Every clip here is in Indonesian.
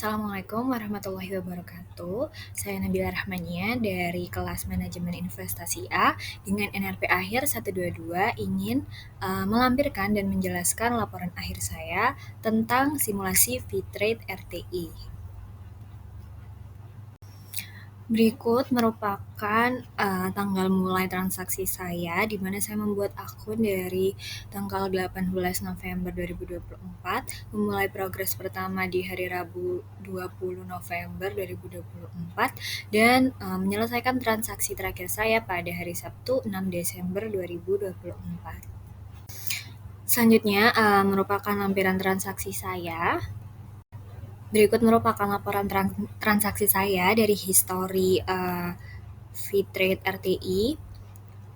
Assalamualaikum warahmatullahi wabarakatuh. Saya Nabila Rahmania dari kelas Manajemen Investasi A dengan NRP akhir 122 ingin melampirkan dan menjelaskan laporan akhir saya tentang simulasi Fitrate RTI. Berikut merupakan tanggal mulai transaksi saya, di mana saya membuat akun dari tanggal 18 November 2024, memulai progres pertama di hari Rabu 20 November 2024, dan menyelesaikan transaksi terakhir saya pada hari Sabtu 6 Desember 2024. Selanjutnya merupakan lampiran transaksi saya. Berikut merupakan laporan transaksi saya dari histori Fitrate RTI,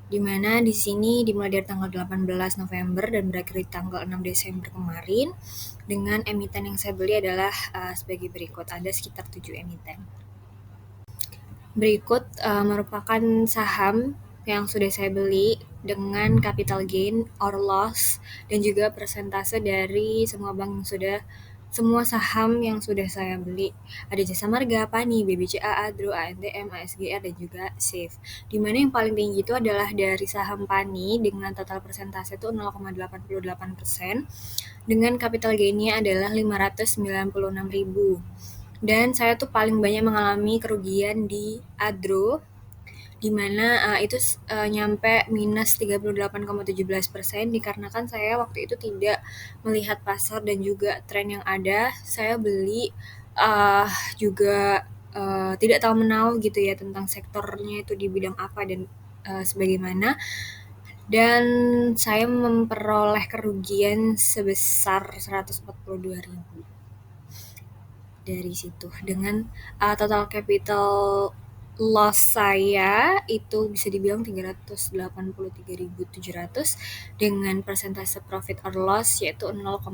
di mana di sini dimulai dari tanggal 18 November dan berakhir di tanggal 6 Desember kemarin, dengan emiten yang saya beli adalah sebagai berikut, ada sekitar 7 emiten. Berikut merupakan saham yang sudah saya beli dengan capital gain or loss dan juga persentase dari semua saham yang sudah saya beli. Ada Jasa Marga, Pani, BBCA, Adro, ANTM, ASGR, dan juga SAFE. Di mana yang paling tinggi itu adalah dari saham Pani dengan total persentase itu 0,88%, dengan capital gain-nya adalah 596.000. Dan saya tuh paling banyak mengalami kerugian di Adro, di mana itu nyampe minus 38,17%, dikarenakan saya waktu itu tidak melihat pasar dan juga tren yang ada. Saya beli juga tidak tahu menau gitu ya tentang sektornya itu di bidang apa dan sebagaimana, dan saya memperoleh kerugian sebesar 142.000 dari situ, dengan total capital loss saya itu bisa dibilang 383.700 dengan persentase profit or loss yaitu 0,51%.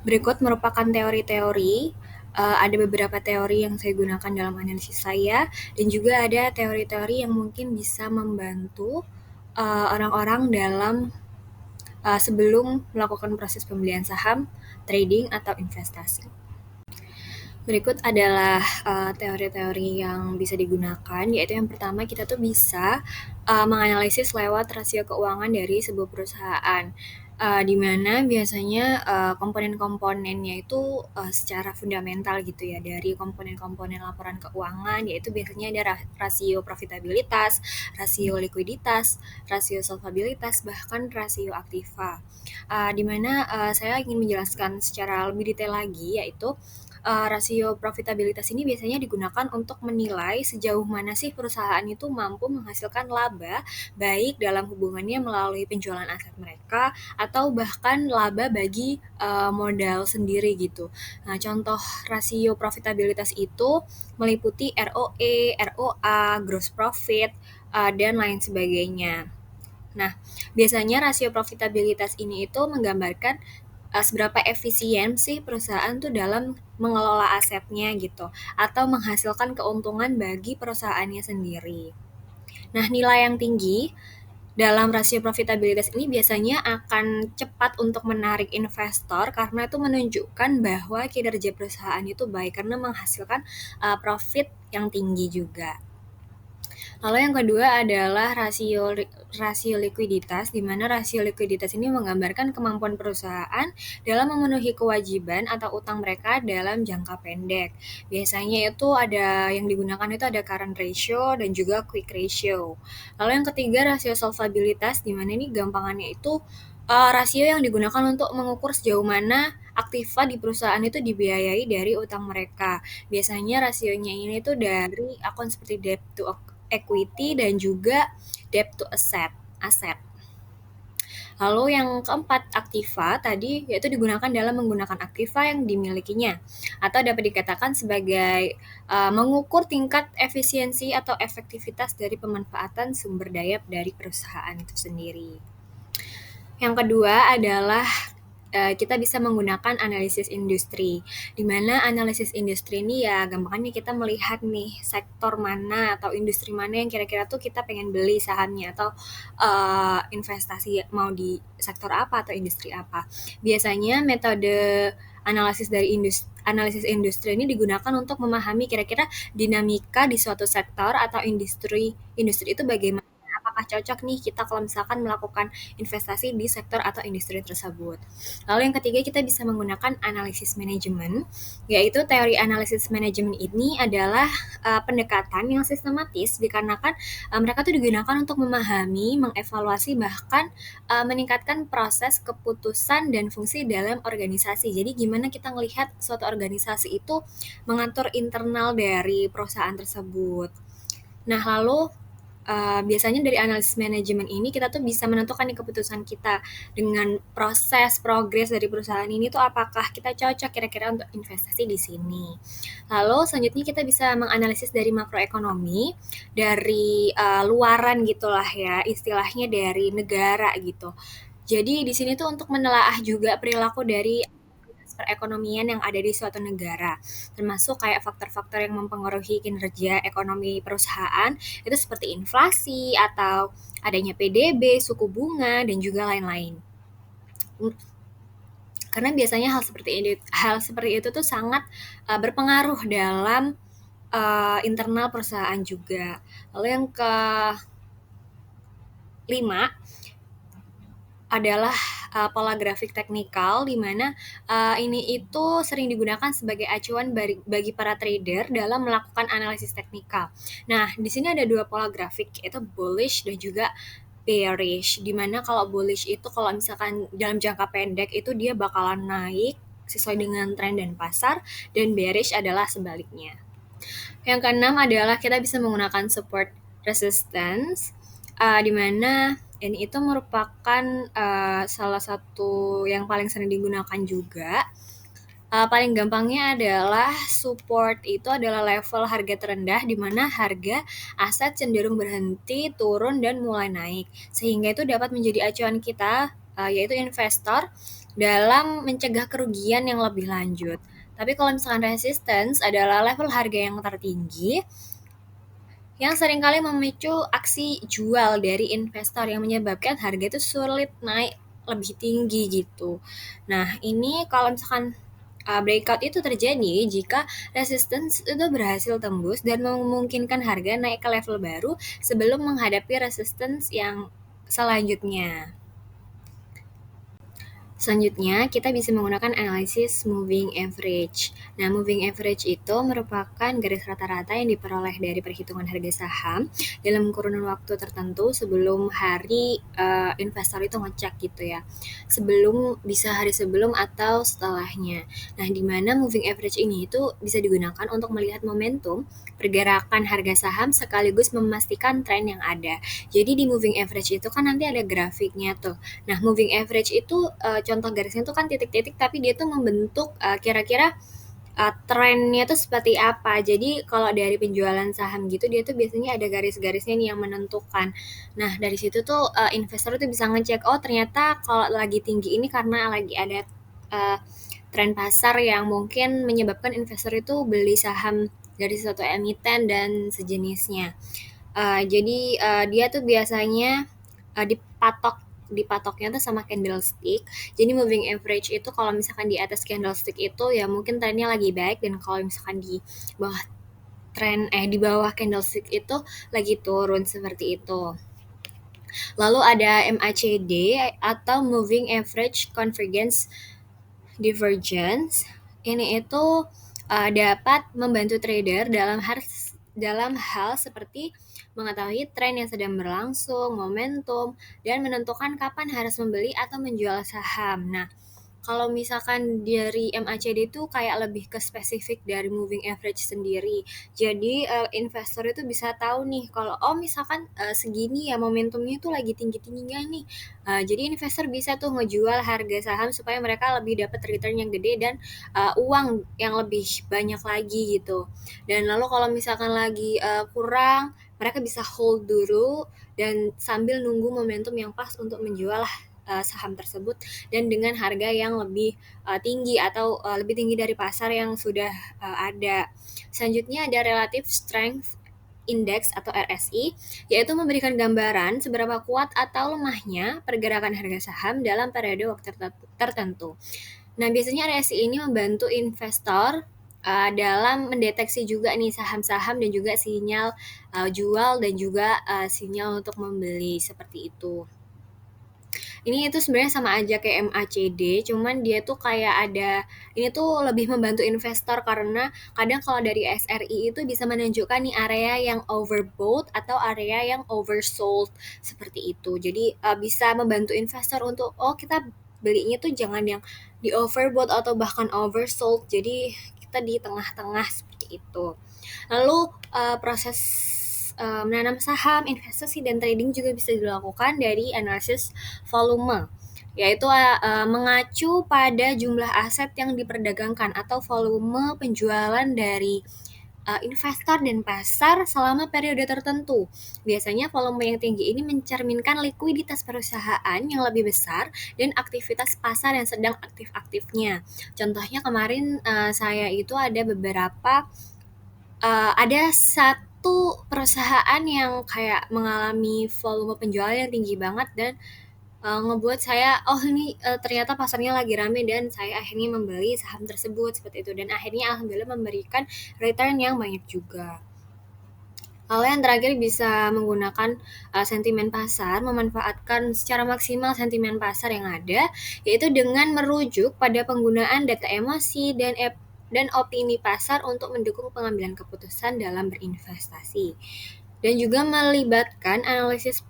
Berikut merupakan teori-teori. Ada beberapa teori yang saya gunakan dalam analisis saya, dan juga ada teori-teori yang mungkin bisa membantu orang-orang dalam sebelum melakukan proses pembelian saham, trading, atau investasi. Berikut adalah teori-teori yang bisa digunakan, yaitu yang pertama, kita tuh bisa menganalisis lewat rasio keuangan dari sebuah perusahaan, di mana biasanya komponen-komponennya itu secara fundamental gitu ya, dari komponen-komponen laporan keuangan, yaitu biasanya ada rasio profitabilitas, rasio likuiditas, rasio solvabilitas, bahkan rasio aktiva. Di mana saya ingin menjelaskan secara lebih detail lagi, yaitu rasio profitabilitas ini biasanya digunakan untuk menilai sejauh mana sih perusahaan itu mampu menghasilkan laba, baik dalam hubungannya melalui penjualan aset mereka atau bahkan laba bagi modal sendiri gitu. Nah, contoh rasio profitabilitas itu meliputi ROE, ROA, gross profit, dan lain sebagainya. Nah, biasanya rasio profitabilitas ini itu menggambarkan seberapa efisien sih perusahaan tuh dalam mengelola asetnya gitu, atau menghasilkan keuntungan bagi perusahaannya sendiri. Nah, nilai yang tinggi dalam rasio profitabilitas ini biasanya akan cepat untuk menarik investor, karena itu menunjukkan bahwa kinerja perusahaan itu baik karena menghasilkan profit yang tinggi juga. Lalu yang kedua adalah rasio likuiditas, di mana rasio likuiditas ini menggambarkan kemampuan perusahaan dalam memenuhi kewajiban atau utang mereka dalam jangka pendek. Biasanya itu ada yang digunakan itu ada current ratio dan juga quick ratio. Lalu yang ketiga rasio solvabilitas, di mana ini gampangannya itu rasio yang digunakan untuk mengukur sejauh mana aktiva di perusahaan itu dibiayai dari utang mereka. Biasanya rasionya ini tuh dari akun seperti debt to equity dan juga debt to aset. Lalu yang keempat, aktiva tadi, yaitu digunakan dalam menggunakan aktiva yang dimilikinya, atau dapat dikatakan sebagai mengukur tingkat efisiensi atau efektivitas dari pemanfaatan sumber daya dari perusahaan itu sendiri. Yang kedua adalah kita bisa menggunakan analisis industri, di mana analisis industri ini ya gampangnya kita melihat nih sektor mana atau industri mana yang kira-kira tuh kita pengen beli sahamnya, atau investasi mau di sektor apa atau industri apa. Biasanya metode Analisis industri ini digunakan untuk memahami kira-kira dinamika di suatu sektor atau industri itu bagaimana, apakah cocok nih kita kalau misalkan melakukan investasi di sektor atau industri tersebut. Lalu yang ketiga, kita bisa menggunakan analisis manajemen, yaitu teori analisis manajemen ini adalah pendekatan yang sistematis dikarenakan mereka tuh digunakan untuk memahami, mengevaluasi, bahkan meningkatkan proses keputusan dan fungsi dalam organisasi. Jadi gimana kita melihat suatu organisasi itu mengatur internal dari perusahaan tersebut. Nah, lalu biasanya dari analisis manajemen ini kita tuh bisa menentukan nih keputusan kita dengan proses progres dari perusahaan ini tuh apakah kita cocok kira-kira untuk investasi di sini. Lalu selanjutnya kita bisa menganalisis dari makroekonomi, dari luaran gitulah ya, istilahnya dari negara gitu. Jadi di sini tuh untuk menelaah juga perilaku dari perekonomian yang ada di suatu negara, termasuk kayak faktor-faktor yang mempengaruhi kinerja ekonomi perusahaan, itu seperti inflasi atau adanya PDB, suku bunga, dan juga lain-lain. Karena biasanya hal seperti itu tuh sangat berpengaruh dalam internal perusahaan juga. Lalu yang kelima adalah pola grafik teknikal, di mana ini itu sering digunakan sebagai acuan bagi para trader dalam melakukan analisis teknikal. Nah, di sini ada dua pola grafik, yaitu bullish dan juga bearish. Di mana kalau bullish itu kalau misalkan dalam jangka pendek itu dia bakalan naik sesuai dengan tren dan pasar, dan bearish adalah sebaliknya. Yang keenam adalah kita bisa menggunakan support resistance, di mana ini itu merupakan salah satu yang paling sering digunakan juga. Paling gampangnya adalah support itu adalah level harga terendah di mana harga aset cenderung berhenti, turun, dan mulai naik. Sehingga itu dapat menjadi acuan kita, yaitu investor, dalam mencegah kerugian yang lebih lanjut. Tapi kalau misalkan resistance adalah level harga yang tertinggi yang seringkali memicu aksi jual dari investor yang menyebabkan harga itu sulit naik lebih tinggi gitu. Nah, ini kalau misalkan breakout itu terjadi jika resistance itu berhasil tembus dan memungkinkan harga naik ke level baru sebelum menghadapi resistance yang selanjutnya. Selanjutnya, kita bisa menggunakan analisis moving average. Nah, moving average itu merupakan garis rata-rata yang diperoleh dari perhitungan harga saham dalam kurun waktu tertentu sebelum hari investor itu ngecek gitu ya. Bisa hari sebelum atau setelahnya. Nah, di mana moving average ini itu bisa digunakan untuk melihat momentum pergerakan harga saham sekaligus memastikan tren yang ada. Jadi di moving average itu kan nanti ada grafiknya tuh. Nah, moving average itu contoh garisnya tuh kan titik-titik, tapi dia tuh membentuk kira-kira trennya tuh seperti apa. Jadi kalau dari penjualan saham gitu, dia tuh biasanya ada garis-garisnya nih yang menentukan. Nah, dari situ tuh investor tuh bisa ngecek, oh ternyata kalau lagi tinggi ini karena lagi ada tren pasar yang mungkin menyebabkan investor itu beli saham dari suatu emiten dan sejenisnya. Jadi dia tuh biasanya dipatoknya tuh sama candlestick. Jadi moving average itu kalau misalkan di atas candlestick itu ya mungkin trennya lagi baik, dan kalau misalkan bawah di bawah candlestick itu lagi turun seperti itu. Lalu ada MACD atau moving average convergence divergence. Ini itu dapat membantu trader dalam hal seperti mengetahui tren yang sedang berlangsung, momentum, dan menentukan kapan harus membeli atau menjual saham. Nah, kalau misalkan dari MACD itu kayak lebih ke spesifik dari moving average sendiri. Jadi investor itu bisa tahu nih kalau misalkan segini ya momentumnya itu lagi tinggi-tingginya nih. Jadi investor bisa tuh ngejual harga saham supaya mereka lebih dapat return yang gede dan uang yang lebih banyak lagi gitu. Dan lalu kalau misalkan lagi kurang, mereka bisa hold dulu dan sambil nunggu momentum yang pas untuk menjual saham tersebut dan dengan harga yang lebih tinggi atau lebih tinggi dari pasar yang sudah ada. Selanjutnya ada Relative Strength Index atau RSI, yaitu memberikan gambaran seberapa kuat atau lemahnya pergerakan harga saham dalam periode waktu tertentu. Nah, biasanya RSI ini membantu investor dalam mendeteksi juga nih saham-saham dan juga sinyal jual dan juga sinyal untuk membeli seperti itu. Ini itu sebenarnya sama aja kayak MACD, cuman dia tuh kayak ada ini tuh lebih membantu investor karena kadang kalau dari SRI itu bisa menunjukkan nih area yang overbought atau area yang oversold seperti itu. Jadi bisa membantu investor untuk kita belinya tuh jangan yang di overbought atau bahkan oversold. Jadi kita di tengah-tengah seperti itu. Lalu proses menanam saham, investasi, dan trading juga bisa dilakukan dari analisis volume, yaitu mengacu pada jumlah aset yang diperdagangkan atau volume penjualan dari investor dan pasar selama periode tertentu. Biasanya volume yang tinggi ini mencerminkan likuiditas perusahaan yang lebih besar dan aktivitas pasar yang sedang aktif-aktifnya. Contohnya kemarin saya itu ada satu perusahaan yang kayak mengalami volume penjualan yang tinggi banget dan ngebuat saya, ini ternyata pasarnya lagi rame dan saya akhirnya membeli saham tersebut seperti itu dan akhirnya alhamdulillah memberikan return yang banyak juga. Lalu yang terakhir bisa menggunakan sentimen pasar, memanfaatkan secara maksimal sentimen pasar yang ada, yaitu dengan merujuk pada penggunaan data emosi dan opini pasar untuk mendukung pengambilan keputusan dalam berinvestasi. Dan juga melibatkan analisis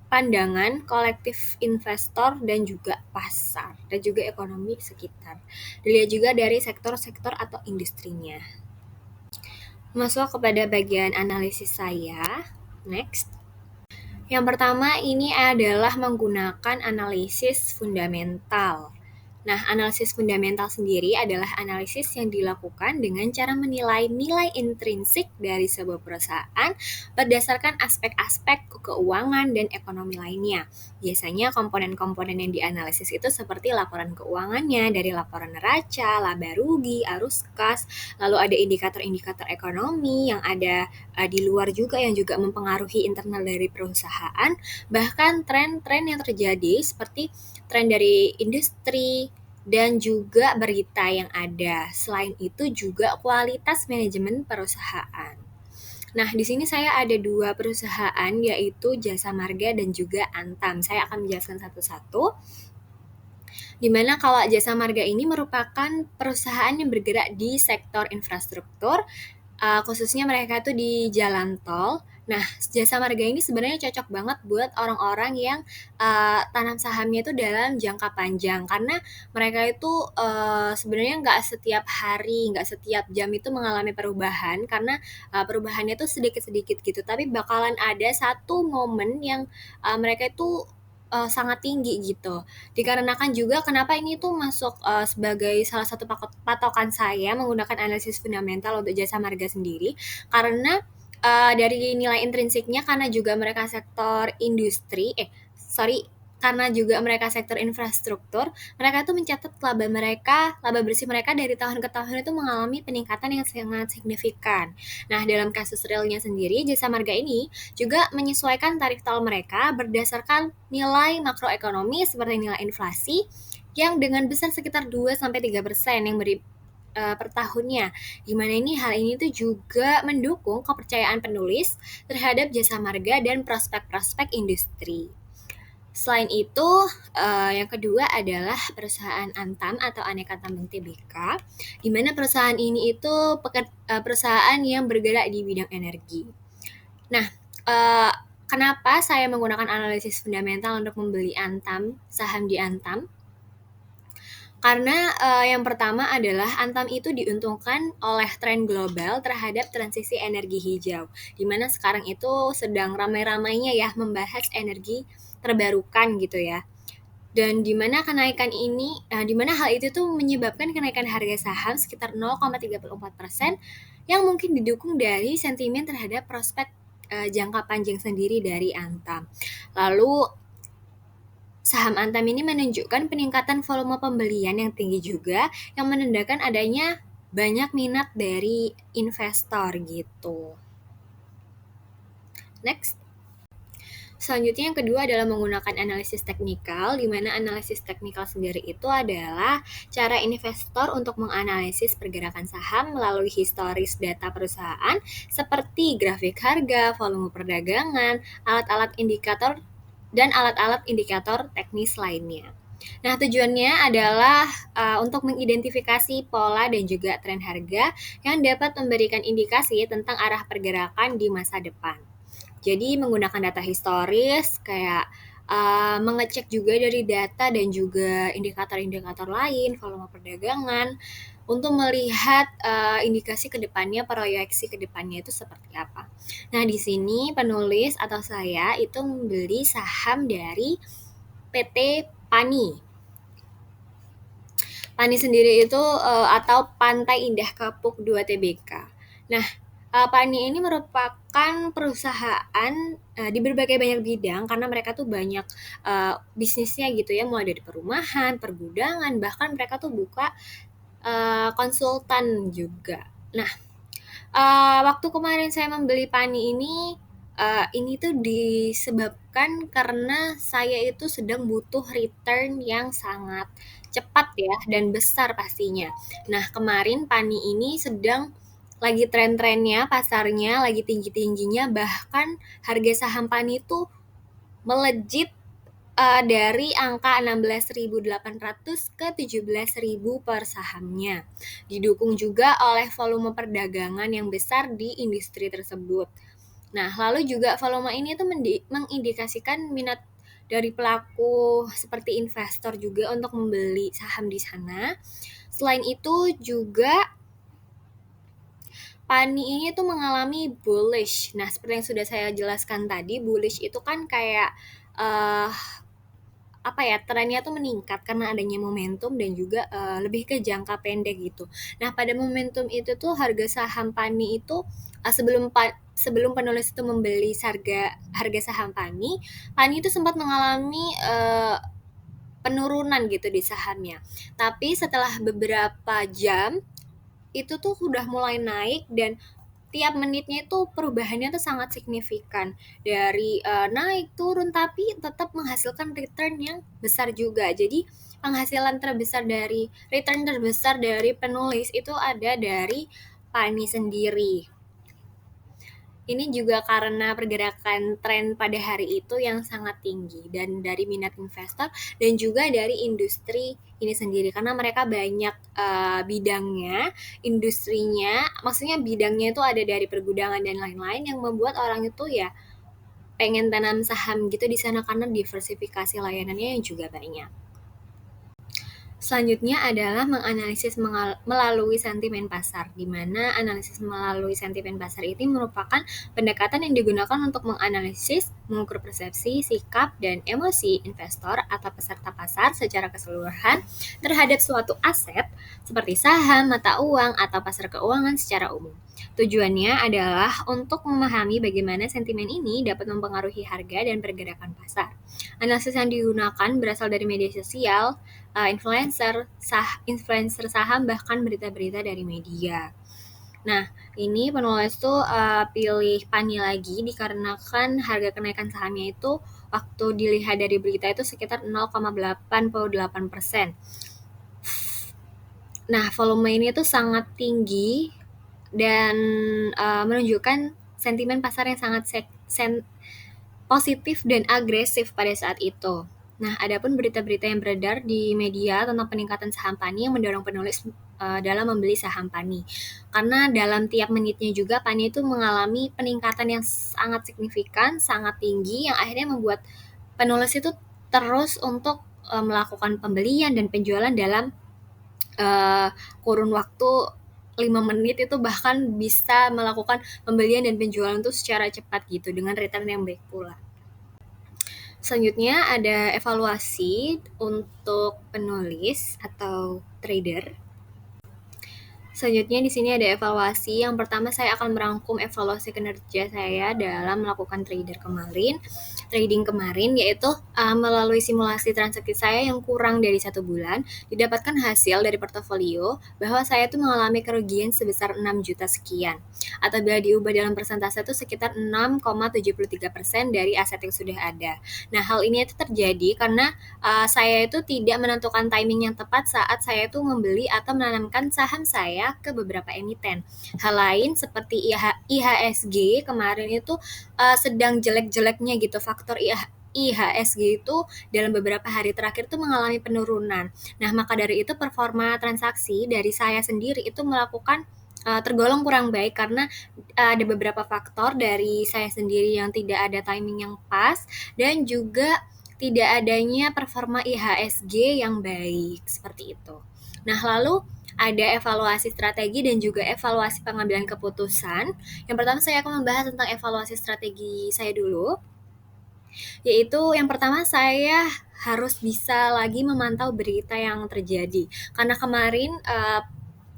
pandangan kolektif investor dan juga pasar, dan juga ekonomi sekitar. Dilihat juga dari sektor-sektor atau industrinya. Masuk kepada bagian analisis saya. Next. Yang pertama ini adalah menggunakan analisis fundamental. Nah, analisis fundamental sendiri adalah analisis yang dilakukan dengan cara menilai nilai intrinsik dari sebuah perusahaan berdasarkan aspek-aspek keuangan dan ekonomi lainnya. Biasanya komponen-komponen yang dianalisis itu seperti laporan keuangannya dari laporan neraca, laba rugi, arus kas, lalu ada indikator-indikator ekonomi yang ada di luar juga yang juga mempengaruhi internal dari perusahaan, bahkan tren-tren yang terjadi seperti tren dari industri, dan juga berita yang ada. Selain itu juga kualitas manajemen perusahaan. Nah, di sini saya ada 2 perusahaan yaitu Jasa Marga dan juga Antam. Saya akan menjelaskan satu-satu. Di mana kalau Jasa Marga ini merupakan perusahaan yang bergerak di sektor infrastruktur, khususnya mereka tuh di jalan tol. Nah, Jasa Marga ini sebenarnya cocok banget buat orang-orang yang tanam sahamnya itu dalam jangka panjang karena mereka itu sebenarnya nggak setiap hari, nggak setiap jam itu mengalami perubahan karena perubahannya tuh sedikit-sedikit gitu. Tapi bakalan ada satu momen yang mereka itu sangat tinggi gitu. Dikarenakan juga kenapa ini tuh masuk sebagai salah satu patokan saya menggunakan analisis fundamental untuk Jasa Marga sendiri, karena dari nilai intrinsiknya karena juga mereka sektor karena juga mereka sektor infrastruktur, mereka tuh mencatat laba bersih mereka dari tahun ke tahun itu mengalami peningkatan yang sangat signifikan. Nah, dalam kasus realnya sendiri, Jasa Marga ini juga menyesuaikan tarif tol mereka berdasarkan nilai makroekonomi seperti nilai inflasi yang dengan besar sekitar 2-3% yang per tahunnya. Dimana hal ini tuh juga mendukung kepercayaan penulis terhadap Jasa Marga dan prospek-prospek industri. Selain itu, yang kedua adalah perusahaan Antam atau Aneka Tambang Tbk, di mana perusahaan ini itu perusahaan yang bergerak di bidang energi. Nah, kenapa saya menggunakan analisis fundamental untuk membeli Antam, saham di Antam? Karena yang pertama adalah Antam itu diuntungkan oleh tren global terhadap transisi energi hijau, di mana sekarang itu sedang ramai-ramainya ya membahas energi terbarukan gitu ya. Dan di mana di mana hal itu tuh menyebabkan kenaikan harga saham sekitar 0,34% yang mungkin didukung dari sentimen terhadap prospek jangka panjang sendiri dari Antam. Lalu saham Antam ini menunjukkan peningkatan volume pembelian yang tinggi juga, yang menandakan adanya banyak minat dari investor gitu. Next. Selanjutnya yang kedua adalah menggunakan analisis teknikal, di mana analisis teknikal sendiri itu adalah cara investor untuk menganalisis pergerakan saham melalui historis data perusahaan seperti grafik harga, volume perdagangan, alat-alat indikator, dan alat-alat indikator teknis lainnya. Nah, tujuannya adalah untuk mengidentifikasi pola dan juga tren harga yang dapat memberikan indikasi tentang arah pergerakan di masa depan. Jadi menggunakan data historis kayak mengecek juga dari data dan juga indikator-indikator lain, volume perdagangan, untuk melihat indikasi kedepannya, proyeksi kedepannya itu seperti apa. Nah, di sini penulis atau saya itu membeli saham dari PT Pani. Pani sendiri itu atau Pantai Indah Kapuk 2 Tbk. Nah, Pani ini merupakan perusahaan di berbagai banyak bidang karena mereka tuh banyak bisnisnya gitu ya, mulai dari perumahan, pergudangan, bahkan mereka tuh buka konsultan juga. Nah, waktu kemarin saya membeli Pani ini tuh disebabkan karena saya itu sedang butuh return yang sangat cepat ya dan besar pastinya. Nah, kemarin Pani ini sedang lagi tren-trennya, pasarnya lagi tinggi-tingginya, bahkan harga saham Pani itu melejit dari angka 16.800 ke 17.000 per sahamnya. Didukung juga oleh volume perdagangan yang besar di industri tersebut. Nah, lalu juga volume ini tuh mengindikasikan minat dari pelaku seperti investor juga untuk membeli saham di sana. Selain itu juga Pani ini tuh mengalami bullish. Nah, seperti yang sudah saya jelaskan tadi, bullish itu kan kayak trennya tuh meningkat karena adanya momentum dan juga lebih ke jangka pendek gitu. Nah, pada momentum itu tuh harga saham Pani itu sebelum penulis itu membeli harga saham Pani itu sempat mengalami penurunan gitu di sahamnya. Tapi setelah beberapa jam itu tuh sudah mulai naik dan tiap menitnya itu perubahannya tuh sangat signifikan dari naik turun tapi tetap menghasilkan return yang besar juga. Jadi return terbesar dari penulis itu ada dari Pani sendiri. Ini juga karena pergerakan tren pada hari itu yang sangat tinggi dan dari minat investor dan juga dari industri ini sendiri karena mereka banyak bidangnya, industrinya, maksudnya bidangnya itu ada dari pergudangan dan lain-lain yang membuat orang itu ya pengen tanam saham gitu di sana karena diversifikasi layanannya yang juga banyak. Selanjutnya adalah menganalisis melalui sentimen pasar, di mana analisis melalui sentimen pasar ini merupakan pendekatan yang digunakan untuk menganalisis, mengukur persepsi, sikap, dan emosi investor atau peserta pasar secara keseluruhan terhadap suatu aset seperti saham, mata uang, atau pasar keuangan secara umum. Tujuannya adalah untuk memahami bagaimana sentimen ini dapat mempengaruhi harga dan pergerakan pasar. Analisis yang digunakan berasal dari media sosial, influencer saham, bahkan berita-berita dari media. Nah, ini penulis tuh pilih Pani lagi dikarenakan harga kenaikan sahamnya itu waktu dilihat dari berita itu sekitar 0,88%. Nah, volume ini tuh sangat tinggi dan menunjukkan sentimen pasar yang sangat positif dan agresif pada saat itu. Nah, adapun berita-berita yang beredar di media tentang peningkatan saham Pani yang mendorong penulis dalam membeli saham Pani. Karena dalam tiap menitnya juga Pani itu mengalami peningkatan yang sangat signifikan, sangat tinggi, yang akhirnya membuat penulis itu terus untuk melakukan pembelian dan penjualan dalam kurun waktu 5 menit itu bahkan bisa melakukan pembelian dan penjualan itu secara cepat gitu dengan return yang baik pula. Selanjutnya ada evaluasi untuk penulis atau trader. Selanjutnya di sini ada evaluasi. Yang pertama saya akan merangkum evaluasi kinerja saya dalam melakukan trading kemarin yaitu melalui simulasi transaksi saya yang kurang dari 1 bulan, didapatkan hasil dari portofolio bahwa saya tuh mengalami kerugian sebesar 6 juta sekian. Atau bila diubah dalam persentase itu sekitar 6,73% dari aset yang sudah ada. Nah, hal ini itu terjadi karena saya itu tidak menentukan timing yang tepat saat saya itu membeli atau menanamkan saham saya ke beberapa emiten. Hal lain seperti IHSG kemarin itu sedang jelek-jeleknya gitu, faktor IHSG itu dalam beberapa hari terakhir itu mengalami penurunan. Nah, maka dari itu performa transaksi dari saya sendiri itu tergolong kurang baik karena ada beberapa faktor dari saya sendiri yang tidak ada timing yang pas dan juga tidak adanya performa IHSG yang baik, seperti itu. Nah, lalu ada evaluasi strategi dan juga evaluasi pengambilan keputusan. Yang pertama saya akan membahas tentang evaluasi strategi saya dulu, yaitu yang pertama saya harus bisa lagi memantau berita yang terjadi. Karena kemarin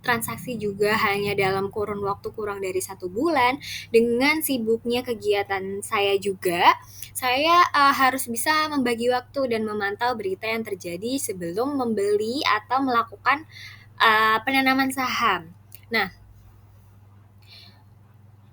transaksi juga hanya dalam kurun waktu kurang dari 1 bulan. Dengan sibuknya kegiatan saya juga, saya harus bisa membagi waktu dan memantau berita yang terjadi sebelum membeli atau melakukan penanaman saham. Nah,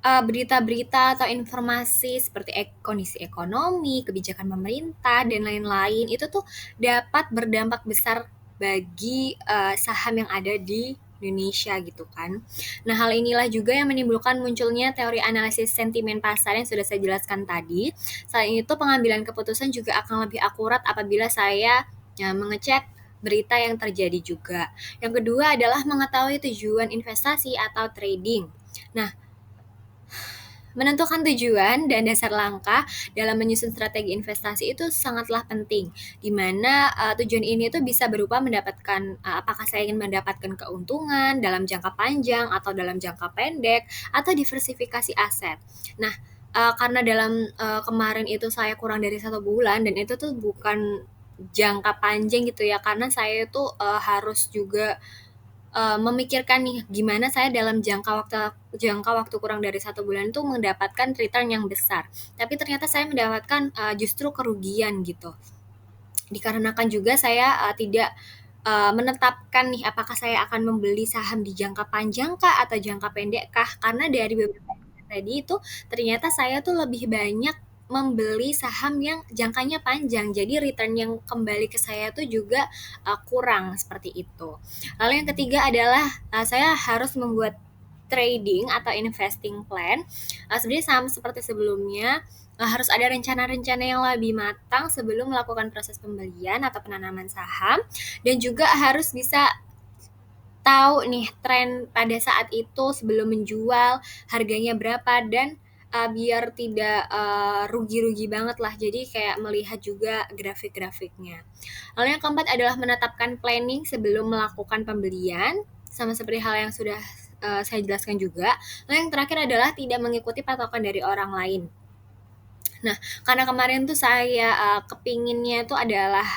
berita-berita atau informasi seperti kondisi ekonomi, kebijakan pemerintah, dan lain-lain itu tuh dapat berdampak besar bagi saham yang ada di Indonesia gitu kan. Nah, hal inilah juga yang menimbulkan munculnya teori analisis sentimen pasar yang sudah saya jelaskan tadi. Selain itu, pengambilan keputusan juga akan lebih akurat apabila saya mengecek berita yang terjadi juga. Yang kedua adalah mengetahui tujuan investasi atau trading. Nah, menentukan tujuan dan dasar langkah dalam menyusun strategi investasi itu sangatlah penting, di mana tujuan ini tuh bisa berupa mendapatkan apakah saya ingin mendapatkan keuntungan dalam jangka panjang atau dalam jangka pendek atau diversifikasi aset. Nah, karena dalam kemarin itu saya kurang dari 1 bulan dan itu tuh bukan jangka panjang gitu ya, karena saya itu harus juga memikirkan nih gimana saya dalam jangka waktu kurang dari 1 bulan itu mendapatkan return yang besar. Tapi ternyata saya mendapatkan justru kerugian gitu. Dikarenakan juga saya tidak menetapkan nih apakah saya akan membeli saham di jangka panjang kah atau jangka pendek kah? Karena dari beberapa tadi itu ternyata saya tuh lebih banyak membeli saham yang jangkanya panjang. Jadi return yang kembali ke saya tuh juga kurang seperti itu. Lalu yang ketiga adalah saya harus membuat trading atau investing plan. Sebenarnya sama seperti sebelumnya, harus ada rencana-rencana yang lebih matang sebelum melakukan proses pembelian atau penanaman saham, dan juga harus bisa tahu nih tren pada saat itu sebelum menjual, harganya berapa, dan biar tidak rugi-rugi banget lah. Jadi kayak melihat juga grafik-grafiknya. Lalu yang keempat adalah menetapkan planning sebelum melakukan pembelian, sama seperti hal yang sudah saya jelaskan juga. Lalu yang terakhir adalah tidak mengikuti patokan dari orang lain. Nah, karena kemarin tuh saya kepinginnya itu adalah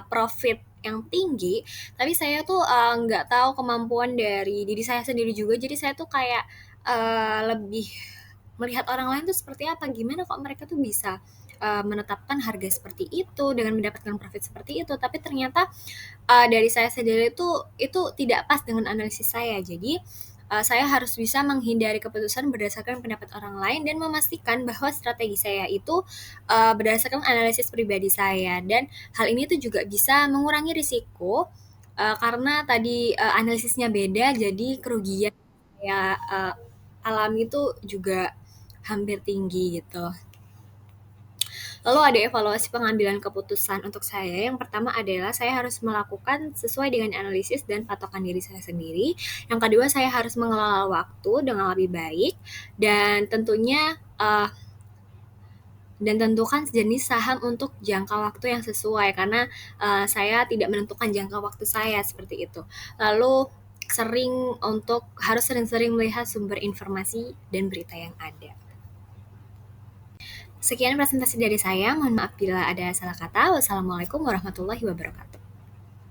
profit yang tinggi, tapi saya tuh nggak tahu kemampuan dari diri saya sendiri juga. Jadi saya tuh kayak lebih melihat orang lain tuh seperti apa, gimana kok mereka tuh bisa menetapkan harga seperti itu dengan mendapatkan profit seperti itu. Tapi ternyata dari saya sendiri itu tidak pas dengan analisis saya. Jadi saya harus bisa menghindari keputusan berdasarkan pendapat orang lain dan memastikan bahwa strategi saya itu berdasarkan analisis pribadi saya, dan hal ini tuh juga bisa mengurangi risiko karena tadi analisisnya beda, jadi kerugian saya alami itu juga hampir tinggi gitu. Lalu ada evaluasi pengambilan keputusan untuk saya. Yang pertama adalah saya harus melakukan sesuai dengan analisis dan patokan diri saya sendiri. Yang kedua, saya harus mengelola waktu dengan lebih baik, dan tentunya dan tentukan jenis saham untuk jangka waktu yang sesuai karena saya tidak menentukan jangka waktu saya seperti itu. Lalu harus sering-sering melihat sumber informasi dan berita yang ada. Sekian presentasi dari saya, mohon maaf bila ada salah kata. Wassalamualaikum warahmatullahi wabarakatuh.